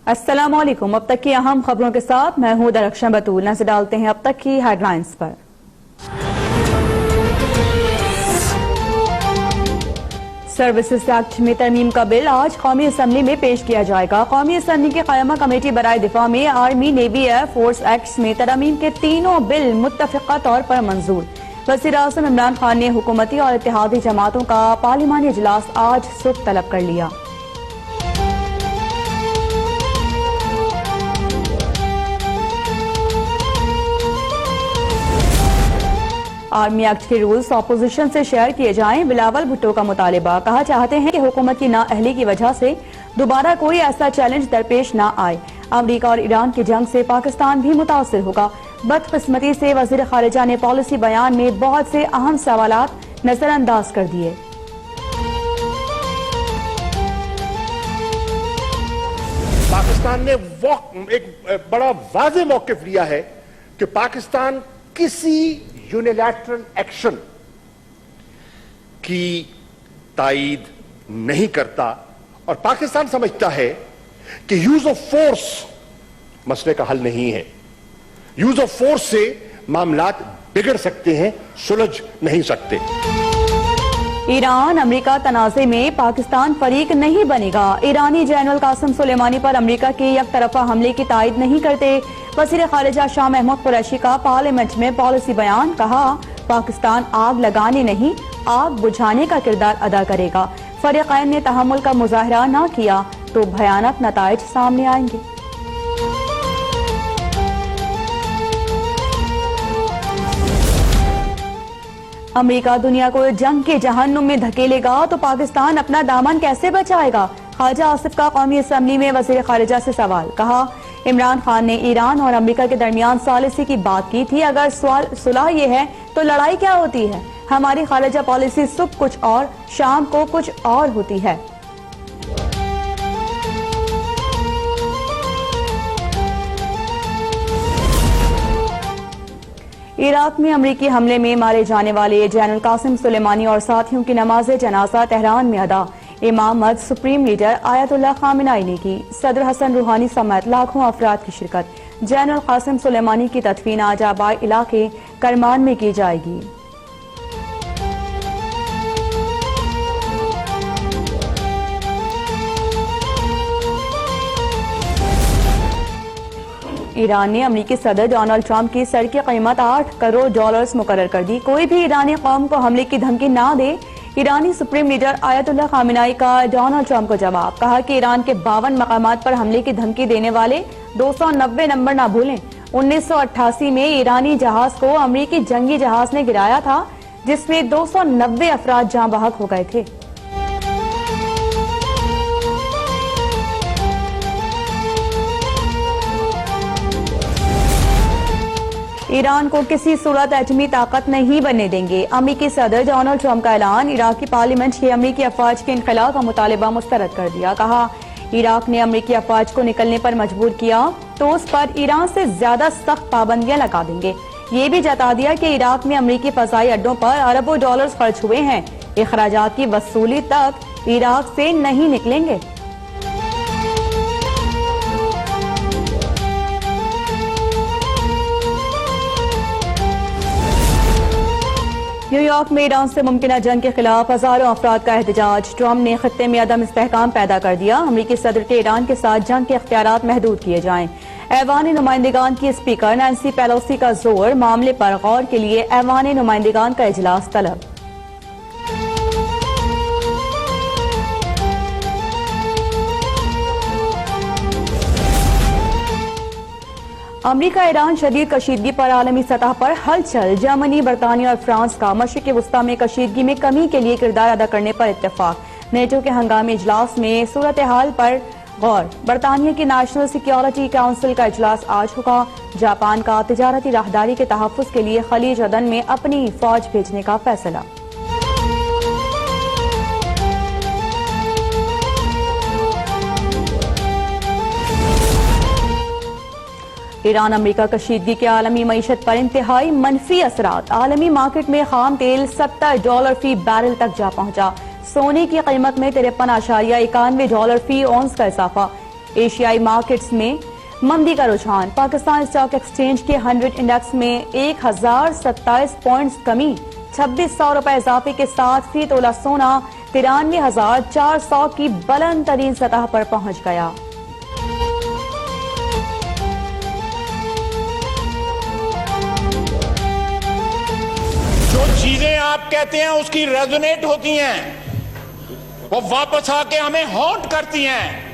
अस्सलामुअलैकुम। अब तक की अहम खबरों के साथ मैं हूं दरख्शां बतूल। नजर डालते हैं अब तक की हेडलाइंस पर। सर्विसेज एक्ट में तरमीम का बिल आज कौमी असम्बली में पेश किया जाएगा। कौमी असम्बली की क़यामा कमेटी बराए दिफा में army, navy, air force act में तरमीम के तीनों बिल मुत्तफ़िक़ा तौर पर मंजूर। वज़ीर आज़म इमरान खान ने हुकूमती और इत्तेहादी जमातों का पार्लिमानी इजलास आज सुबह तलब कर लिया। आर्मी एक्ट के रूल्स अपोजिशन से शेयर किए जाएं, बिलावल भुट्टो का मुतालिबा। कहा चाहते हैं कि हुकूमत की नाअहली की वजह से दोबारा कोई ऐसा चैलेंज दरपेश न आए। अमरीका और ईरान की जंग से पाकिस्तान भी मुतासिर होगा। बदकिस्मती से वज़ीर खारिजा ने पॉलिसी बयान में बहुत से अहम सवालात नजरअंदाज कर दिए। पाकिस्तान ने एक बड़ा वाज़ेह मौक़िफ़ लिया है कि पाकिस्तान किसी यूनिलैटरल एक्शन की तायीद नहीं करता और पाकिस्तान समझता है कि यूज ऑफ फोर्स मसले का हल नहीं है। यूज ऑफ फोर्स से मामलात बिगड़ सकते हैं, सुलझ नहीं सकते। ईरान अमरीका तनाज़े में पाकिस्तान फरीक नहीं बनेगा। ईरानी जनरल कासिम सुलेमानी पर अमरीका के एक तरफा हमले की तायद नहीं करते। वज़ीर खारिजा शाह महमूद कुरैशी का पार्लियामेंट में पॉलिसी बयान। कहा पाकिस्तान आग लगाने नहीं, आग बुझाने का किरदार अदा करेगा। फरीक़ैन ने तहम्मुल का मुजाहरा न किया तो भयानक नताइज सामने आएंगे। अमरीका दुनिया को जंग के जहन्नुम में धकेलेगा तो पाकिस्तान अपना दामन कैसे बचाएगा? ख्वाजा आसिफ का कौमी असम्बली में वज़ीर खारिजा से सवाल। कहा इमरान खान ने ईरान और अमरीका के दरमियान सालिसी की बात की थी। अगर सुलह ये है तो लड़ाई क्या होती है? हमारी खारिजा पॉलिसी सुबह कुछ और, शाम को कुछ और होती है। इराक में अमरीकी हमले में मारे जाने वाले जनरल कासिम सुलेमानी और साथियों की नमाज जनाजा तेहरान में अदा। इमामत सुप्रीम लीडर आयतुल्लाह खामेनी ने की। सदर हसन रूहानी समेत लाखों अफराद की शिरकत। जनरल कासिम सुलेमानी की तदफीन आज आबाई इलाके करमान में की जाएगी। ईरान ने अमरीकी सदर डोनाल्ड ट्रंप की सर की कीमत $8 करोड़ मुकर्रर कर दी। कोई भी ईरानी कौम को हमले की धमकी ना दे। ईरानी सुप्रीम लीडर आयतुल्लाह खामेनी का डोनाल्ड ट्रंप को जवाब। कहा कि ईरान के 52 मकामात पर हमले की धमकी देने वाले 290 नंबर ना भूलें। 1988 में ईरानी जहाज को अमरीकी जंगी जहाज ने गिराया था, जिसमें 290 अफराद जाँ बहक हो गए थे। ईरान को किसी सूरत एटमी ताकत नहीं बनने देंगे। अमरीकी सदर डोनाल्ड ट्रंप का ऐलान। इराकी पार्लियामेंट के अमरीकी अफवाज के इनखला का मुतालिबा मुस्तरद कर दिया। कहा इराक ने अमरीकी अफवाज को निकलने पर मजबूर किया तो उस पर ईरान से ज्यादा सख्त पाबंदियां लगा देंगे। ये भी जता दिया कि इराक में अमरीकी फजाई अड्डों पर अरबों डॉलर्स खर्च हुए हैं। इखराजात की वसूली तक इराक से नहीं निकलेंगे। न्यूयॉर्क में ईरान से मुमकिन जंग के खिलाफ हजारों अफराद का एहतजाज। ट्रंप ने खत्ते में अदम इस्तेहकाम पैदा कर दिया। अमरीकी सदर के ईरान के साथ जंग के इख्तियारात महदूद किए जाएं। ऐवान नुमाइंदगान की स्पीकर नैंसी पेलोसी का जोर। मामले पर गौर के लिए ऐवान नुमाइंदगान का इजलास तलब। अमरीका ईरान शदीद कशीदगी पर आलमी सतह पर हलचल। जर्मनी, बरतानिया और फ्रांस का मशरिक़ वस्ता में कशीदगी में कमी के लिए किरदार अदा करने पर इत्तेफाक। नेटो के हंगामी इजलास में सूरत हाल पर गौर। बरतानिया की नेशनल सिक्योरिटी काउंसिल का इजलास आज होगा। जापान का तिजारती राहदारी के तहफ़्फ़ुज़ के लिए खलीज अदन में अपनी फौज भेजने का फैसला। ईरान अमरीका कशीदगी के आलमी मईशत पर इंतहाई मनफी असरात। आलमी मार्केट में खाम तेल $70 फी बैरल तक जा पहुंचा। सोने की कीमत में $53.91 फी औंस का इजाफा। एशियाई मार्केट्स में मंदी का रुझान। पाकिस्तान स्टॉक एक्सचेंज के 100 इंडेक्स में 1027 पॉइंट्स कमी। 2600 रुपए इजाफे के साथ फी तोला सोना 93,400 की बुलंद तरीन सतह पर पहुंच गया। जो चीजें आप कहते हैं उसकी रेजोनेट होती हैं, वो वापस आके हमें हॉन्ट करती हैं।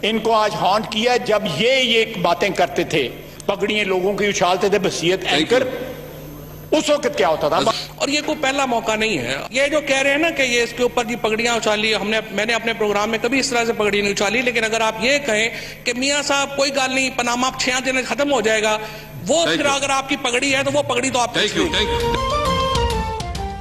इनको आज हॉन्ट किया जब ये बातें करते थे, पगड़ियां लोगों की उछालते थे, बसीयत एंकर। उस वक्त क्या होता था? और ये कोई पहला मौका नहीं है। ये जो कह रहे हैं ना कि ये इसके ऊपर की पगड़ियां उछाली, मैंने अपने प्रोग्राम में कभी इस तरह से पगड़ी नहीं उछाली। लेकिन अगर आप ये कहें कि मियां साहब कोई गल नहीं, पनामा 6 दिन खत्म हो जाएगा, वो फिर अगर आपकी पगड़ी है तो वो पगड़ी तो आप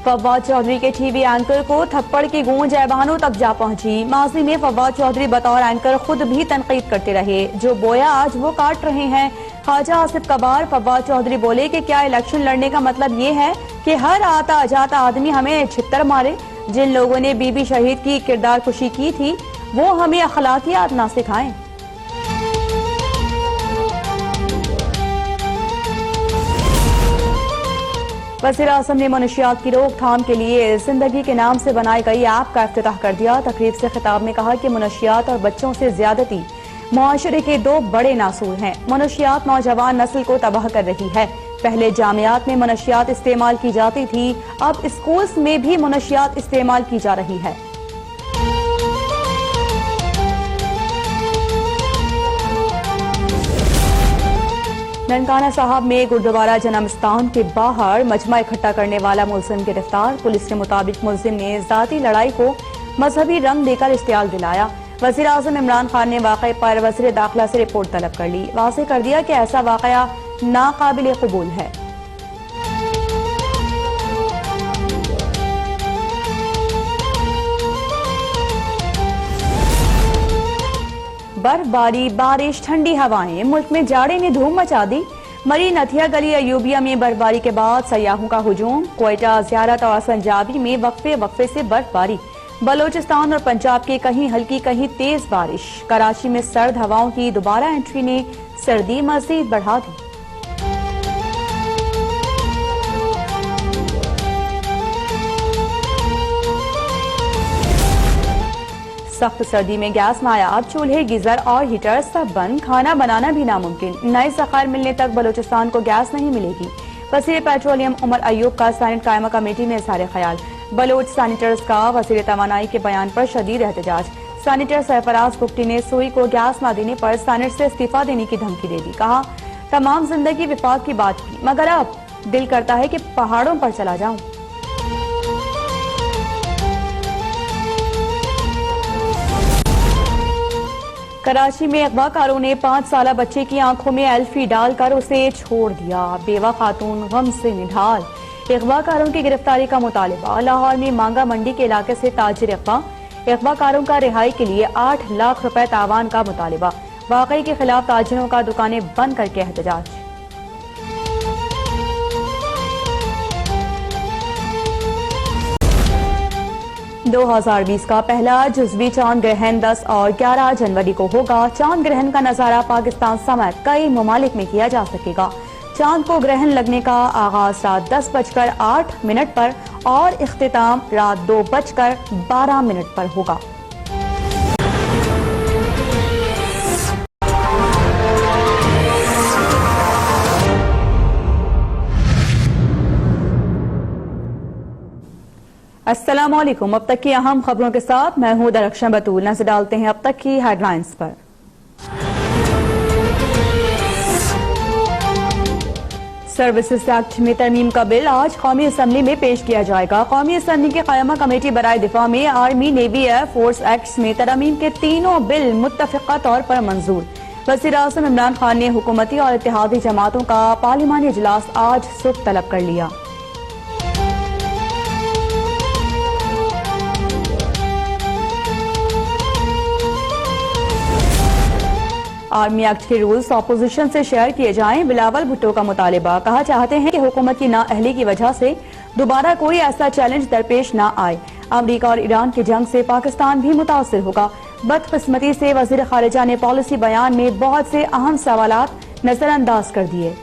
फवाद चौधरी के टीवी एंकर को थप्पड़ की गूंज ऐवानों तक जा पहुंची। माजी में फवाद चौधरी बतौर एंकर खुद भी तनकीद करते रहे। जो बोया आज वो काट रहे हैं। ख्वाजा आसिफ कबार फवाद चौधरी बोले कि क्या इलेक्शन लड़ने का मतलब ये है कि हर आता जाता आदमी हमें छित्तर मारे? जिन लोगों ने बीबी शहीद की किरदार कुशी की थी वो हमें अखलाकियात ना सिखाएं। वज़ीर आज़म ने मनशियात की रोकथाम के लिए जिंदगी के नाम से बनाई गई ऐप का इफ्तिताह कर दिया। तकरीब से खिताब में कहा कि मनशियात और बच्चों से ज्यादती मुआशरे के 2 बड़े नासूर हैं। मनशियात नौजवान नस्ल को तबाह कर रही है। पहले जामियात में मनशियात इस्तेमाल की जाती थी, अब स्कूल्स में भी मनशियात इस्तेमाल की जा रही है। ननकाना साहब में गुरुद्वारा जन्मस्थान के बाहर मजमा इकट्ठा करने वाला मुलजिम गिरफ्तार। पुलिस के मुताबिक मुलजिम ने जाती लड़ाई को मजहबी रंग देकर इश्तियाल दिलाया। वज़ीर आज़म इमरान खान ने वाक़े पर वज़ीर दाखिला से रिपोर्ट तलब कर ली। वाज़ेह कर दिया कि ऐसा वाक़या नाकाबिल कबूल है। बर्फबारी, बारिश, ठंडी हवाएं, मुल्क में जाड़े ने धूम मचा दी। मरी नथिया गली अयूबिया में बर्फबारी के बाद सयाहों का हुजूम। क्वेटा, ज़ियारत और संजाबी में वक्फे से बर्फबारी। बलोचिस्तान और पंजाब के कहीं हल्की कहीं तेज बारिश। कराची में सर्द हवाओं की दोबारा एंट्री ने सर्दी मजीद बढ़ा दी। सख्त सर्दी में गैस नायाब, चूल्हे, गीजर और हीटर सब बंद, खाना बनाना भी नामुमकिन। नए ज़खायर मिलने तक बलोचिस्तान को गैस नहीं मिलेगी। वज़ीर पेट्रोलियम उमर अयूब का सैनेट कायमा कमेटी में इज़हार ख्याल। बलोच सैनिटर्स का वज़ीर तवानाई के बयान पर शदीद एहतजाज। सैनिटर सरफराज बुगटी ने सुई को गैस न देने पर सैनेट से इस्तीफा देने की धमकी दे दी। कहा, तमाम जिंदगी विफाक की बात की, मगर अब दिल करता है कि पहाड़ों पर चला जाऊं। कराची में अगवाकारों ने 5 साला बच्चे की आंखों में एल्फी डालकर उसे छोड़ दिया। बेवा खातून गम से निढाल। अगवाकारों की गिरफ्तारी का मुतालिबा। लाहौर में मांगा मंडी के इलाके से ताजिर अगवाकारों का रिहाई के लिए 8 लाख रुपए तावान का मुतालिबा। वाकई के खिलाफ ताजिरों का दुकानें बंद करके एहतजाज। – 2020 का पहला जुज़वी चांद ग्रहण 10 और 11 जनवरी को होगा। चांद ग्रहण का नजारा पाकिस्तान समेत कई ममालिक में किया जा सकेगा। चांद को ग्रहण लगने का आगाज रात 10:08 पर और इख्तिताम रात 2:12 पर होगा। अस्सलामुअलैकुम। अब तक की अहम खबरों के साथ मैं हूं दरख्शां बतूल। नजर डालते हैं अब तक की हेडलाइंस पर। सर्विसेज एक्ट में तरमीम का बिल आज कौमी असम्बली में पेश किया जाएगा। कौमी असम्बली की क़यामा कमेटी बराए दिफा में army, navy, air force act में तरमीम के तीनों बिल मुत्तफ़िक़ा तौर पर मंजूर। वज़ीर आज़म इमरान खान ने हुकूमती और इत्तेहादी जमातों का पार्लिमानी इजलास आज सुबह तलब कर लिया। आर्मी एक्ट के रूल्स ऑपोजिशन से शेयर किए जाएं। बिलावल भुट्टो का मुतालिबा। कहा चाहते हैं कि हुकूमत की नाअहली की वजह से दोबारा कोई ऐसा चैलेंज दरपेश न आए। अमेरिका और ईरान की जंग से पाकिस्तान भी मुतासिर होगा। बदकिस्मती से वज़ीर खारिजा ने पॉलिसी बयान में बहुत से अहम सवालात नजरअंदाज कर दिए।